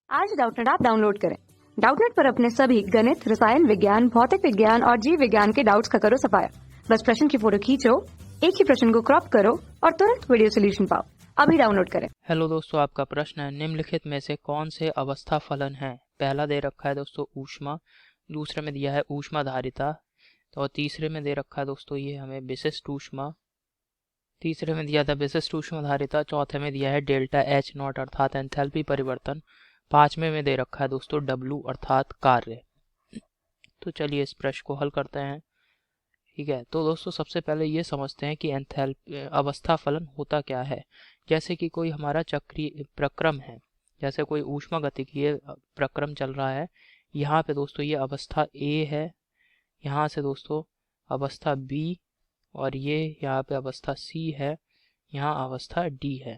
आज Doubtnut app download करें। Doubtnut पर अपने सभी गणित, रसायन विज्ञान, भौतिक विज्ञान और जीव विज्ञान के डाउट्स का करो सफाया। बस प्रश्न की फोटो खींचो, एक ही प्रश्न को क्रॉप करो और तुरंत वीडियो सोल्यूशन पाओ। अभी डाउनलोड करें। हेलो दोस्तों, आपका प्रश्न है निम्नलिखित में से कौन से अवस्था फलन है। पहला दे रखा है दोस्तों ऊष्मा, दूसरे में दिया है ऊष्माधारिता, तो तीसरे में दे रखा है दोस्तों ये हमें विशिष्ट ऊष्मा, तीसरे में दिया था विशिष्ट ऊष्माधारिता, चौथे में दिया है डेल्टा एच नॉट अर्थात एंथैल्पी परिवर्तन, पांचवें में दे रखा है दोस्तों डब्लू अर्थात कार्य। तो चलिए इस प्रश्न को हल करते हैं। ठीक है, तो दोस्तों सबसे पहले ये समझते हैं कि एंथैल्पी अवस्था फलन होता क्या है। जैसे कि कोई हमारा चक्रीय प्रक्रम है, जैसे कोई ऊष्मागतिकीय प्रक्रम चल रहा है। यहाँ पे दोस्तों ये अवस्था ए है, यहाँ से दोस्तों अवस्था बी, और ये यहाँ पे अवस्था सी है, यहाँ अवस्था डी है।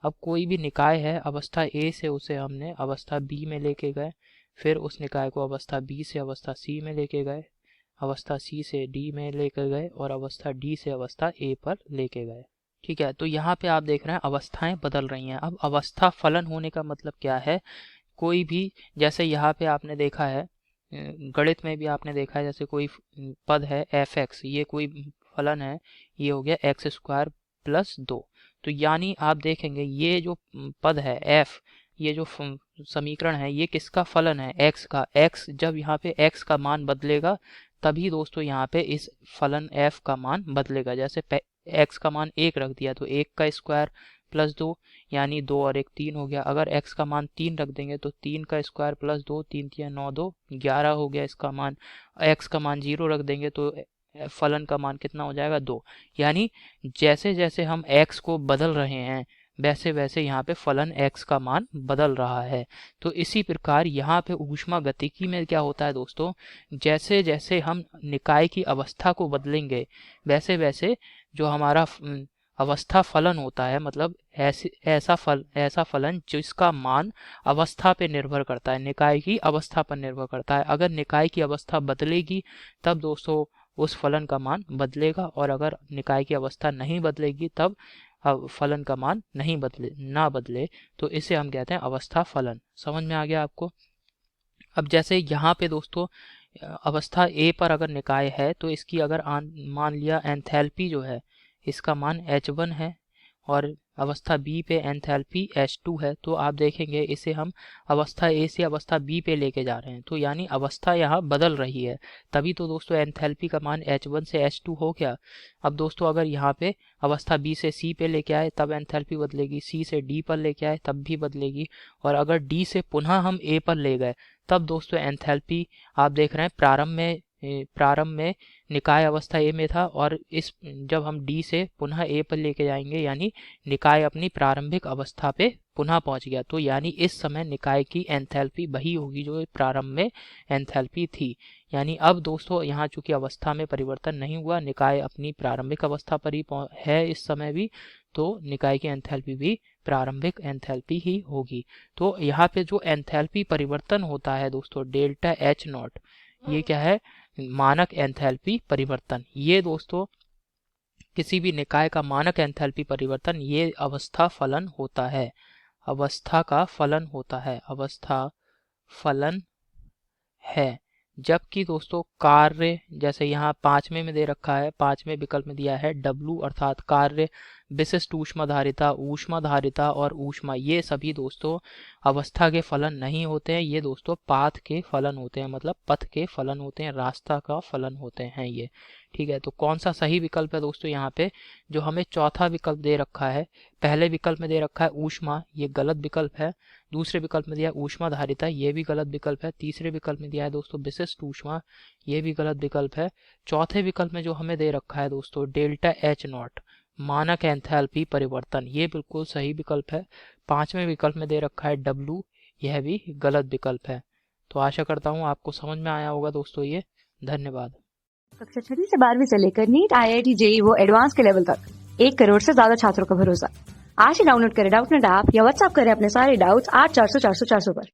अब कोई भी निकाय है, अवस्था ए से उसे हमने अवस्था बी में लेके गए, फिर उस निकाय को अवस्था बी से अवस्था सी में लेके गए, अवस्था सी से डी में लेकर गए और अवस्था डी से अवस्था ए पर लेके गए। ठीक है, तो यहाँ पे आप देख रहे हैं अवस्थाएं बदल रही हैं। अब अवस्था फलन होने का मतलब क्या है, कोई भी, जैसे यहाँ पे आपने देखा है गणित में भी आपने देखा है, जैसे कोई पद है एफ एक्स, ये कोई फलन है, ये हो गया एक्स स्क्वायर प्लस 2। तो यानी आप देखेंगे ये जो पद है एफ, ये जो समीकरण है, ये किसका फलन है, एक्स का। एक्स जब यहाँ पे एक्स का मान बदलेगा तभी दोस्तों यहाँ पे इस फलन एफ का मान बदलेगा। जैसे एक्स का मान 1 रख दिया तो 1 का स्क्वायर प्लस 2, यानी 2 और 1 3 हो गया। अगर एक्स का मान 3 रख देंगे तो 3 का स्क्वायर प्लस 2, 3 3 9 2 11 हो गया इसका मान। एक्स का मान 0 रख देंगे तो फलन का मान कितना हो जाएगा, 2। यानी जैसे जैसे हम x को बदल रहे हैं वैसे वैसे यहाँ पे फलन x का मान बदल रहा है। तो इसी प्रकार यहाँ पे ऊष्मागतिकी में क्या होता है दोस्तों, जैसे जैसे हम निकाय की अवस्था को बदलेंगे वैसे वैसे जो हमारा अवस्था फलन होता है, मतलब ऐसा फलन जिसका मान अवस्था पे निर्भर करता है, निकाय की अवस्था पर निर्भर करता है। अगर निकाय की अवस्था बदलेगी तब दोस्तों उस फलन का मान बदलेगा, और अगर निकाय की अवस्था नहीं बदलेगी तब फलन का मान नहीं बदले तो इसे हम कहते हैं अवस्था फलन। समझ में आ गया आपको। अब जैसे यहाँ पे दोस्तों अवस्था ए पर अगर निकाय है तो इसकी अगर मान लिया एंथैल्पी जो है इसका मान H1 है, और अवस्था बी पे एंथैल्पी H2 है, तो आप देखेंगे इसे हम अवस्था ए से अवस्था बी पे लेके जा रहे हैं, तो यानी अवस्था यहाँ बदल रही है। तभी तो दोस्तों एंथैल्पी का मान H1 से H2 हो गया। अब दोस्तों अगर यहाँ पे अवस्था बी से सी पे लेके आए तब एंथैल्पी बदलेगी, सी से डी पर लेके आए तब भी बदलेगी, और अगर डी से पुनः हम ए पर ले गए तब दोस्तों एंथैल्पी आप देख रहे हैं प्रारंभ में निकाय अवस्था ए में था, और इस जब हम डी से पुनः ए पर लेके जाएंगे यानी निकाय अपनी प्रारंभिक अवस्था पे पुनः पहुंच गया। तो यानी इस समय निकाय की एंथैल्पी वही होगी जो प्रारंभ में एंथैल्पी थी। यानी अब दोस्तों यहाँ चूंकि अवस्था में परिवर्तन नहीं हुआ, निकाय अपनी प्रारंभिक अवस्था पर ही है इस समय भी, तो निकाय की एंथैल्पी भी प्रारंभिक एंथैल्पी ही होगी। तो यहाँ पे जो एंथैल्पी परिवर्तन होता है दोस्तों डेल्टा एच नॉट, ये क्या है, मानक एंथैल्पी परिवर्तन। ये दोस्तों किसी भी निकाय का मानक एंथैल्पी परिवर्तन ये अवस्था फलन होता है, अवस्था का फलन होता है, अवस्था फलन है। जबकि दोस्तों कार्य, जैसे यहाँ पांचवें में दे रखा है, पांचवें विकल्प में दिया है डब्लू अर्थात कार्य, विशिष्ट ऊष्माधारिता, ऊष्माधारिता और ऊष्मा, ये सभी दोस्तों अवस्था के फलन नहीं होते हैं, ये दोस्तों पाथ के फलन होते हैं, मतलब पथ के फलन होते हैं, रास्ता का फलन होते हैं ये। ठीक है, तो कौन सा सही विकल्प है दोस्तों, यहाँ पे जो हमें चौथा विकल्प दे रखा है, पहले विकल्प में दे रखा है ऊष्मा, ये गलत विकल्प है। दूसरे विकल्प में दिया है ऊष्माधारिता, ये भी गलत विकल्प है। तीसरे विकल्प में दिया है दोस्तों विशिष्ट ऊष्मा, ये भी गलत विकल्प है। चौथे विकल्प में जो हमें दे रखा है दोस्तों डेल्टा एच नॉट मानक एंथैल्पी परिवर्तन, ये बिल्कुल सही विकल्प है। पांचवें विकल्प में दे रखा है डब्लू, यह भी गलत विकल्प है। तो आशा करता हूँ आपको समझ में आया होगा दोस्तों ये। धन्यवाद। कक्षा 6 से 12वीं से लेकर नीट, IIT, JEE वो एडवांस के लेवल तक 1 करोड़ से ज्यादा छात्रों का भरोसा। आज ही डाउनलोड करें डाउटनेट ऐप या व्हाट्सएप करें अपने सारे डाउट्स 8400 400 400 पर।